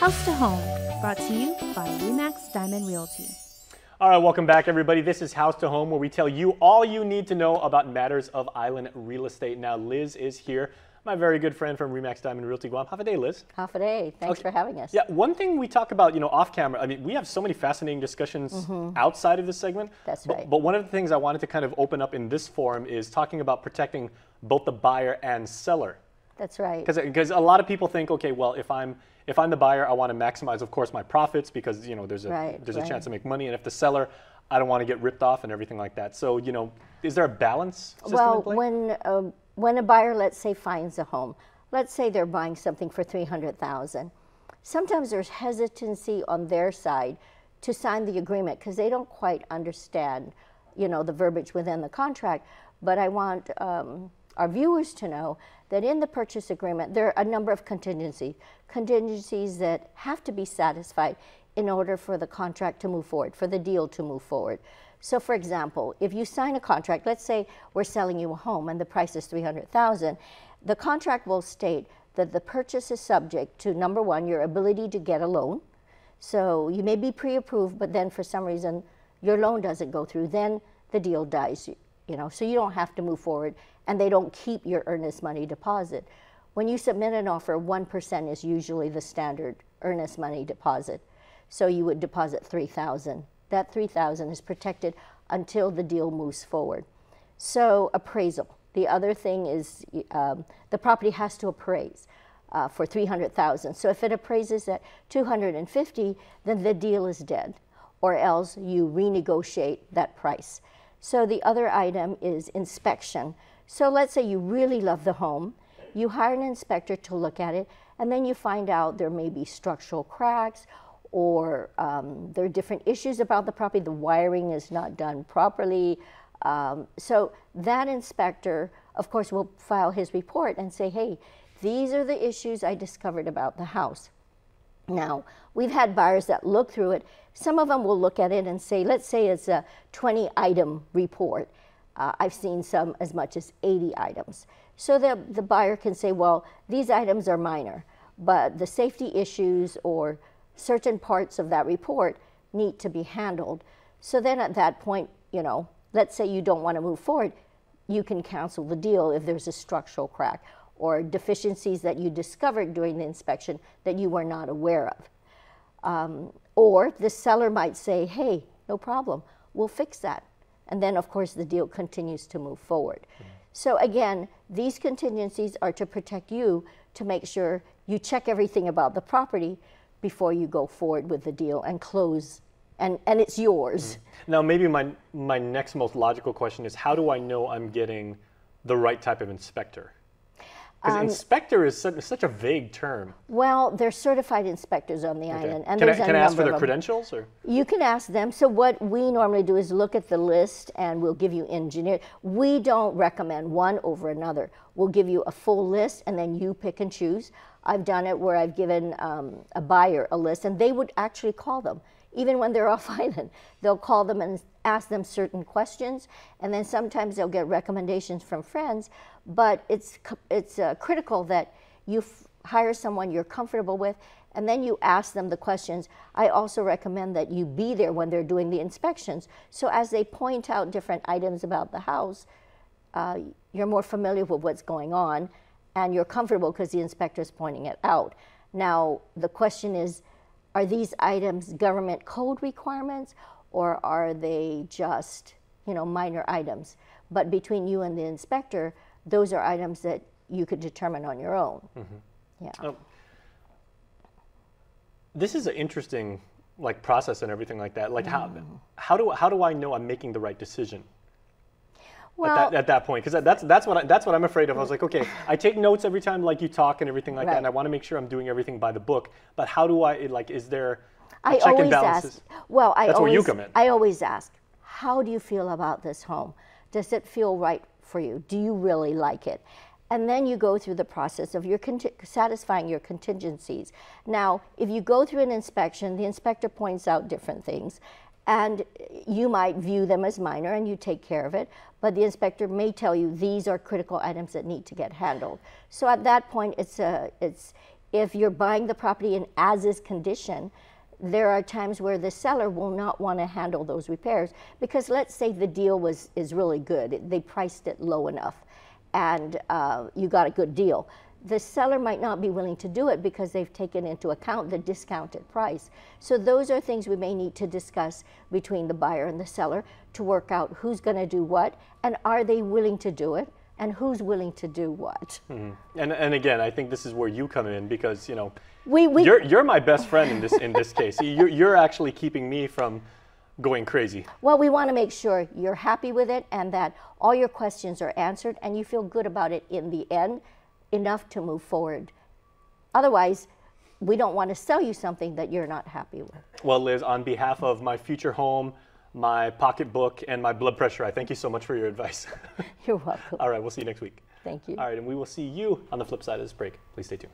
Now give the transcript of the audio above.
House to Home, brought to you by RE/MAX Diamond Realty. All right, welcome back, everybody. This is House to Home, where we tell you all you need to know about matters of island real estate. Now, Liz is here, my very good friend from RE/MAX Diamond Realty Guam. Have a day, Liz. Half a day. Thanks for having us. Yeah, one thing we talk about, off camera, I mean, we have so many fascinating discussions outside of this segment. That's right. But one of the things I wanted to kind of open up in this forum is talking about protecting both the buyer and seller. That's right. Because a lot of people think, okay, well, if I'm the buyer, I want to maximize, of course, my profits because there's a chance to make money, and if the seller, I don't want to get ripped off and everything like that. So is there a balance system in play? Well, when a buyer, let's say, finds a home, let's say they're buying something for $300,000. Sometimes there's hesitancy on their side to sign the agreement because they don't quite understand, the verbiage within the contract. But I want our viewers to know that in the purchase agreement, there are a number of contingencies that have to be satisfied in order for the contract to move forward, for the deal to move forward. So for example, if you sign a contract, let's say we're selling you a home and the price is $300,000, the contract will state that the purchase is subject to, number one, your ability to get a loan. So you may be pre-approved, but then for some reason your loan doesn't go through, then the deal dies, so you don't have to move forward, and they don't keep your earnest money deposit. When you submit an offer, 1% is usually the standard earnest money deposit. So you would deposit $3,000. That $3,000 is protected until the deal moves forward. So appraisal. The other thing is the property has to appraise for $300,000. So if it appraises at $250,000, then the deal is dead, or else you renegotiate that price. So the other item is inspection. So let's say you really love the home, you hire an inspector to look at it, and then you find out there may be structural cracks, or there are different issues about the property, the wiring is not done properly. So that inspector, of course, will file his report and say, hey, these are the issues I discovered about the house. Now, we've had buyers that look through it. Some of them will look at it and say, let's say it's a 20-item report. I've seen some as much as 80 items. So the buyer can say, well, these items are minor, but the safety issues or certain parts of that report need to be handled. So then at that point, let's say you don't want to move forward, you can cancel the deal if there's a structural crack or deficiencies that you discovered during the inspection that you were not aware of. Or the seller might say, hey, no problem, we'll fix that. And then, of course, the deal continues to move forward. So again, these contingencies are to protect you, to make sure you check everything about the property before you go forward with the deal and close, and it's yours. Now, maybe my next most logical question is, how do I know I'm getting the right type of inspector? Because inspector is such a vague term. Well, they're certified inspectors on the island. And can I ask for their credentials? Or? You can ask them. So what we normally do is look at the list and we'll give you engineer. We don't recommend one over another. We'll give you a full list and then you pick and choose. I've done it where I've given a buyer a list and they would actually call them. Even when they're off island, they'll call them and ask them certain questions, and then sometimes they'll get recommendations from friends, but it's critical that you hire someone you're comfortable with, and then you ask them the questions. I also recommend that you be there when they're doing the inspections, so as they point out different items about the house, you're more familiar with what's going on, and you're comfortable because the inspector is pointing it out. Now, the question is, are these items government code requirements, or are they just, minor items? But between you and the inspector, those are items that you could determine on your own. Yeah. This is an interesting process and everything like that. How do I know I'm making the right decision? Well, at that point, because that's what I'm afraid of. I was like, okay, I take notes every time you talk and everything like that, and I want to make sure I'm doing everything by the book. But how do I is there a check and balances? That's where you come in. I always ask, how do you feel about this home? Does it feel right for you? Do you really like it? And then you go through the process of satisfying your contingencies. Now, if you go through an inspection, the inspector points out different things. And you might view them as minor and you take care of it, but the inspector may tell you these are critical items that need to get handled. So at that point, it's if you're buying the property in as-is condition, there are times where the seller will not want to handle those repairs because let's say the deal is really good. They priced it low enough and you got a good deal. The seller might not be willing to do it because they've taken into account the discounted price. So those are things we may need to discuss between the buyer and the seller to work out who's going to do what and are they willing to do it and who's willing to do what. Mm-hmm. And again, I think this is where you come in because, you know, you're my best friend in this case. You're actually keeping me from going crazy. Well, we want to make sure you're happy with it and that all your questions are answered and you feel good about it in the end, enough to move forward. Otherwise, we don't want to sell you something that you're not happy with. Well, Liz, on behalf of my future home, my pocketbook, and my blood pressure, I thank you so much for your advice. You're welcome. All right, we'll see you next week. Thank you. All right, and we will see you on the flip side of this break. Please stay tuned.